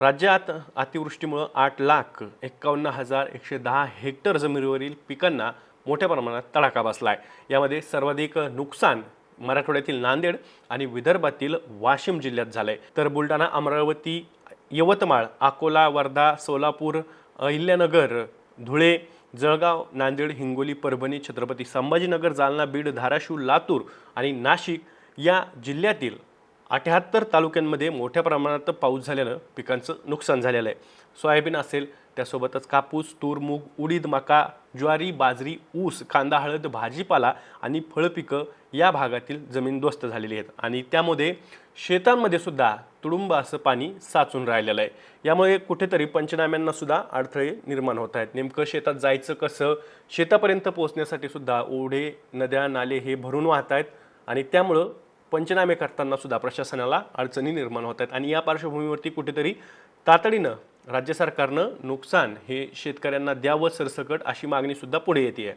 राज्यात अतिवृष्टीमुळे 8,51,110 हेक्टर जमिनीवरील पिकांना मोठ्या प्रमाणात तडाखा बसला आहे। यामध्ये सर्वाधिक नुकसान मराठवाड्यातील नांदेड आणि विदर्भातील वाशिम जिल्ह्यात झालंय। तर बुलढाणा, अमरावती, यवतमाळ, अकोला, वर्धा, सोलापूर, अहिल्यानगर, धुळे, जळगाव, नांदेड, हिंगोली, परभणी, छत्रपती संभाजीनगर, जालना, बीड, धाराशिव, लातूर आणि नाशिक या जिल्ह्यातील 78 तालुक्यांमध्ये मोठ्या प्रमाणात पाऊस झाल्यानं पिकांचं नुकसान झालेलं आहे। सोयाबीन असेल, त्यासोबतच कापूस, तूर, मूग, उडीद, मका, ज्वारी, बाजरी, ऊस, कांदा, हळद, भाजीपाला आणि फळपिकं या भागातील जमीनदोस्त झालेली आहेत आणि त्यामध्ये शेतांमध्ये सुद्धा तुडुंब असं पाणी साचून राहिलेलं आहे। यामुळे कुठेतरी पंचनाम्यांना सुद्धा अडथळे निर्माण होत आहेत। नेमकं शेतात जायचं कसं, शेतापर्यंत पोहोचण्यासाठी सुद्धा ओढे, नद्या, नाले हे भरून वाहत आहेत आणि त्यामुळं पंचनामे करताना सुद्धा प्रशासनाला अडचणी निर्माण होत आहेत आणि या पार्श्वभूमीवरती कुठेतरी तातडीनं राज्य सरकारनं नुकसान हे शेतकऱ्यांना द्यावं सरसकट अशी मागणी सुद्धा पुढे येते आहे।